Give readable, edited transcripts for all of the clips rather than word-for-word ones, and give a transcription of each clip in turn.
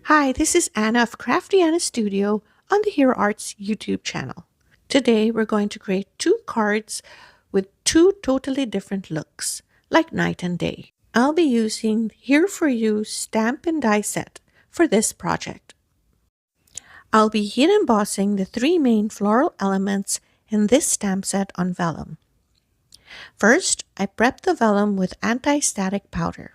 Hi, this is Anna of Crafty Anna Studio on the Hero Arts YouTube channel. Today we're going to create two cards with two totally different looks, like night and day. I'll be using Here For You stamp and die set for this project. I'll be heat embossing the three main floral elements in this stamp set on vellum. First, I prep the vellum with anti-static powder.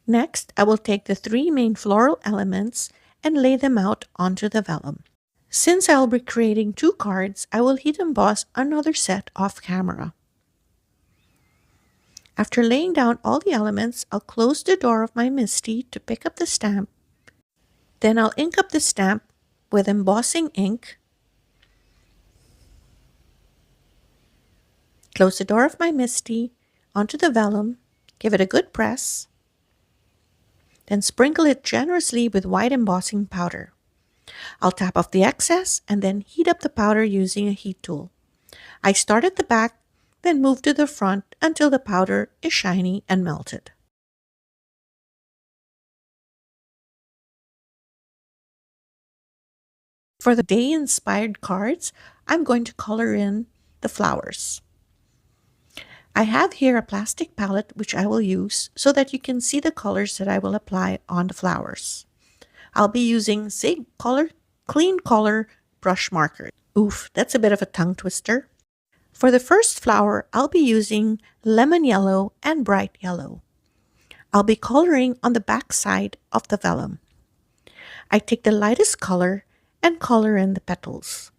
Next, I will take the three main floral elements and lay them out onto the vellum. Since I'll be creating two cards, I will heat emboss another set off camera. After laying down all the elements, I'll close the door of my MISTI to pick up the stamp. Then I'll ink up the stamp with embossing ink. Close the door of my MISTI onto the vellum, give it a good press, then sprinkle it generously with white embossing powder. I'll tap off the excess and then heat up the powder using a heat tool. I start at the back, then move to the front until the powder is shiny and melted. For the day-inspired cards, I'm going to color in the flowers. I have here a plastic palette which I will use so that you can see the colors that I will apply on the flowers. I'll be using Zig Clean Color brush markers. Oof, that's a bit of a tongue twister. For the first flower, I'll be using lemon yellow and bright yellow. I'll be coloring on the back side of the vellum. I take the lightest color and color in the petals.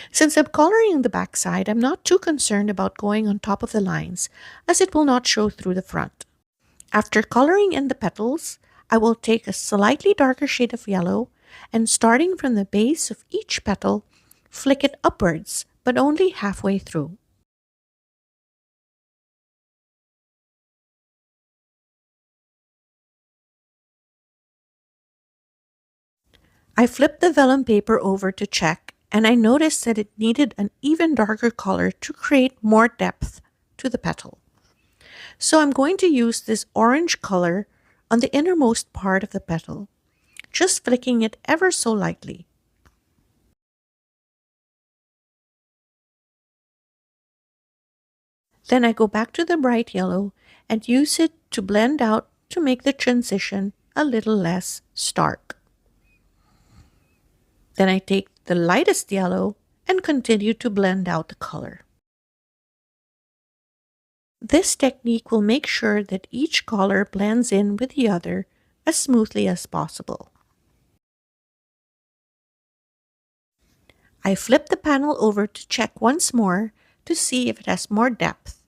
Since I'm coloring the back side, I'm not too concerned about going on top of the lines, as it will not show through the front. After coloring in the petals, I will take a slightly darker shade of yellow and starting from the base of each petal, flick it upwards, but only halfway through. I flipped the vellum paper over to check, and I noticed that it needed an even darker color to create more depth to the petal. So I'm going to use this orange color on the innermost part of the petal, just flicking it ever so lightly. Then I go back to the bright yellow and use it to blend out to make the transition a little less stark. Then I take the lightest yellow and continue to blend out the color. This technique will make sure that each color blends in with the other as smoothly as possible. I flip the panel over to check once more to see if it has more depth.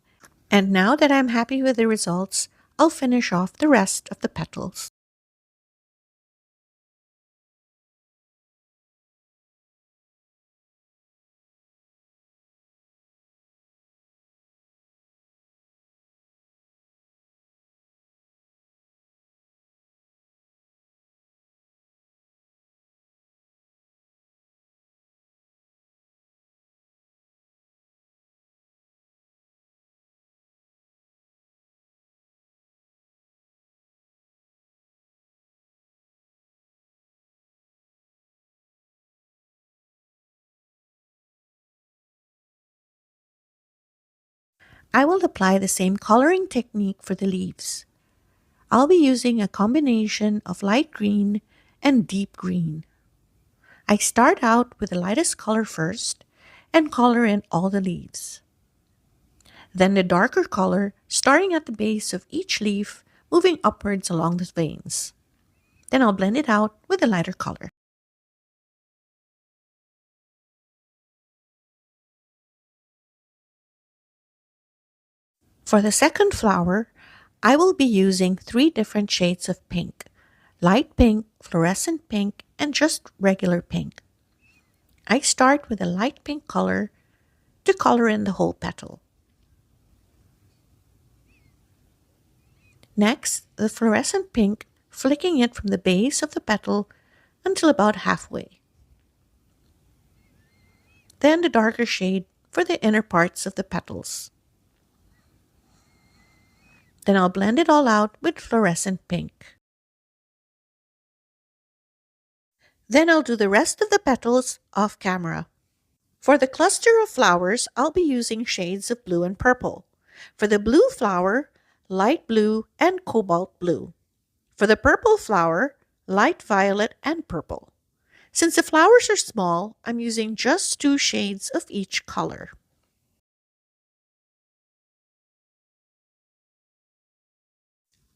And now that I'm happy with the results, I'll finish off the rest of the petals. I will apply the same coloring technique for the leaves. I'll be using a combination of light green and deep green. I start out with the lightest color first and color in all the leaves. Then the darker color, starting at the base of each leaf, moving upwards along the veins. Then I'll blend it out with a lighter color. For the second flower, I will be using three different shades of pink: light pink, fluorescent pink, and just regular pink. I start with a light pink color to color in the whole petal. Next, the fluorescent pink, flicking it from the base of the petal until about halfway. Then the darker shade for the inner parts of the petals. Then I'll blend it all out with fluorescent pink. Then I'll do the rest of the petals off camera. For the cluster of flowers, I'll be using shades of blue and purple. For the blue flower, light blue and cobalt blue. For the purple flower, light violet and purple. Since the flowers are small, I'm using just 2 shades of each color.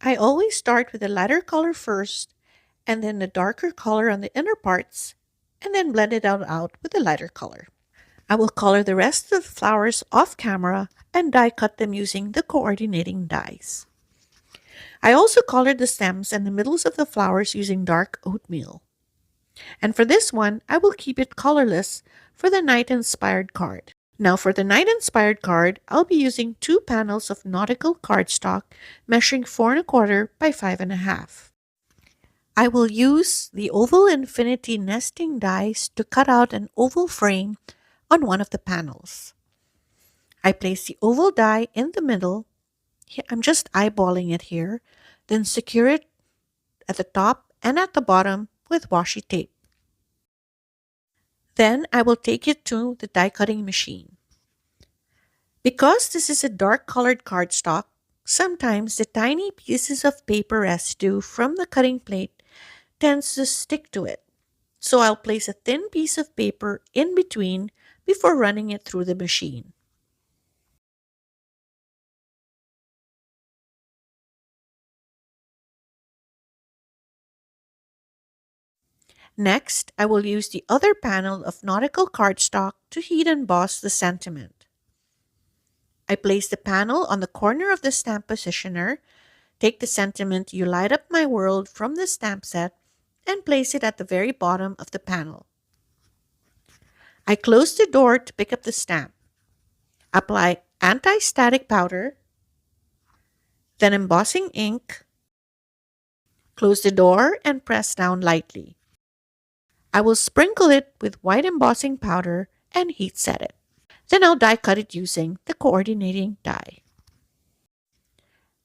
I always start with the lighter color first, and then the darker color on the inner parts, and then blend it out with the lighter color. I will color the rest of the flowers off camera and die cut them using the coordinating dies. I also colored the stems and the middles of the flowers using dark oatmeal. And for this one, I will keep it colorless for the night inspired card. Now for the night inspired card, I'll be using 2 panels of nautical cardstock measuring 4 1/4 by 5 1/2. I will use the oval infinity nesting dies to cut out an oval frame on one of the panels. I place the oval die in the middle. I'm just eyeballing it here, then secure it at the top and at the bottom with washi tape. Then I will take it to the die cutting machine. Because this is a dark colored cardstock, sometimes the tiny pieces of paper residue from the cutting plate tends to stick to it. So I'll place a thin piece of paper in between before running it through the machine. Next, I will use the other panel of nautical cardstock to heat and emboss the sentiment. I place the panel on the corner of the stamp positioner, take the sentiment "You Light Up My World" from the stamp set, and place it at the very bottom of the panel. I close the door to pick up the stamp. Apply anti-static powder, then embossing ink. Close the door and press down lightly. I will sprinkle it with white embossing powder and heat set it. Then I'll die cut it using the coordinating die.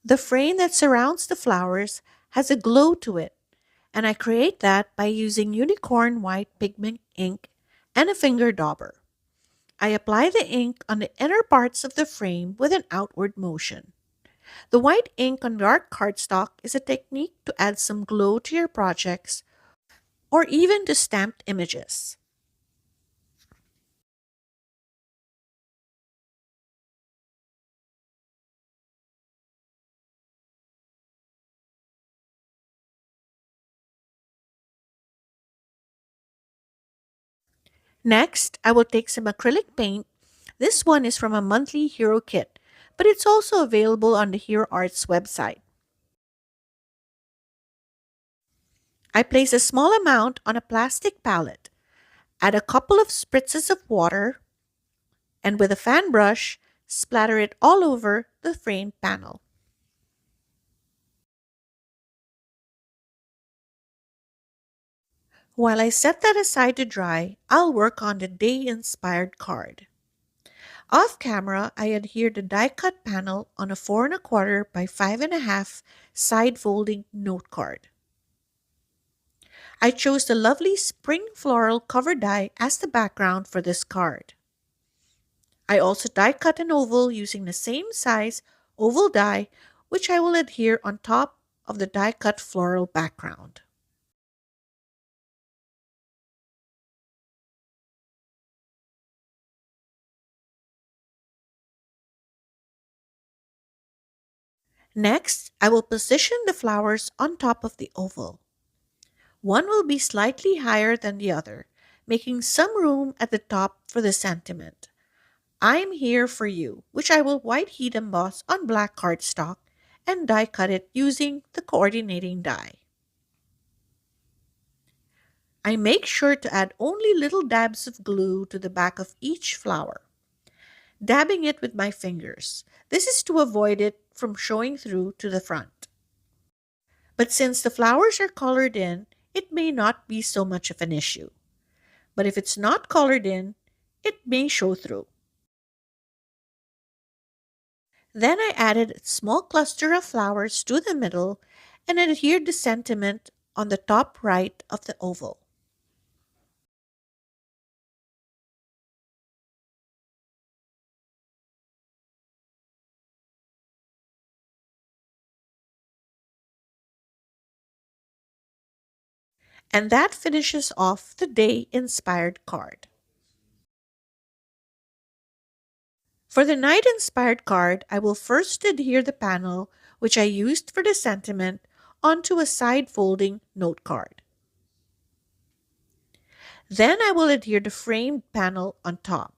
The frame that surrounds the flowers has a glow to it, and I create that by using unicorn white pigment ink and a finger dauber. I apply the ink on the inner parts of the frame with an outward motion. The white ink on dark cardstock is a technique to add some glow to your projects or even to stamped images. Next, I will take some acrylic paint. This one is from a monthly hero kit, but it's also available on the Hero Arts website. I place a small amount on a plastic palette, add a couple of spritzes of water, and with a fan brush, splatter it all over the framed panel. While I set that aside to dry, I'll work on the day-inspired card. Off camera, I adhere the die-cut panel on a 4 1/4 by 5 1/2 side-folding note card. I chose the lovely spring floral cover die as the background for this card. I also die cut an oval using the same size oval die, which I will adhere on top of the die cut floral background. Next, I will position the flowers on top of the oval. One will be slightly higher than the other, making some room at the top for the sentiment. "I'm here for you," which I will white heat emboss on black cardstock and die cut it using the coordinating die. I make sure to add only little dabs of glue to the back of each flower, dabbing it with my fingers. This is to avoid it from showing through to the front. But since the flowers are colored in, it may not be so much of an issue. But if it's not colored in, it may show through. Then I added a small cluster of flowers to the middle and adhered the sentiment on the top right of the oval. And that finishes off the day inspired card. For the night inspired card, I will first adhere the panel which I used for the sentiment onto a side folding note card. Then I will adhere the framed panel on top.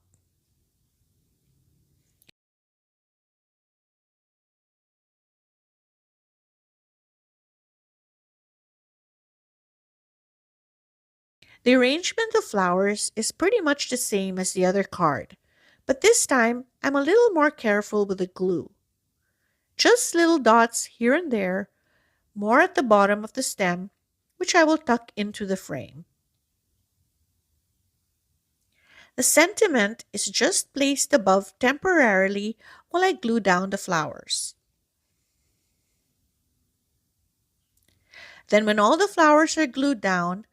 The arrangement of flowers is pretty much the same as the other card, but this time I'm a little more careful with the glue. Just little dots here and there, more at the bottom of the stem, which I will tuck into the frame. The sentiment is just placed above temporarily while I glue down the flowers. Then, when all the flowers are glued down,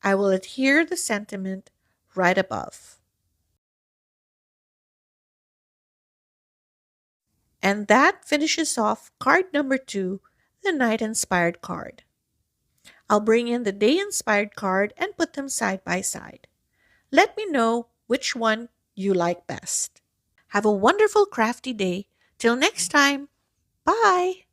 I will adhere the sentiment right above. And that finishes off card number 2, the night inspired card. I'll bring in the day inspired card and put them side by side. Let me know which one you like best. Have a wonderful crafty day. Till next time, bye!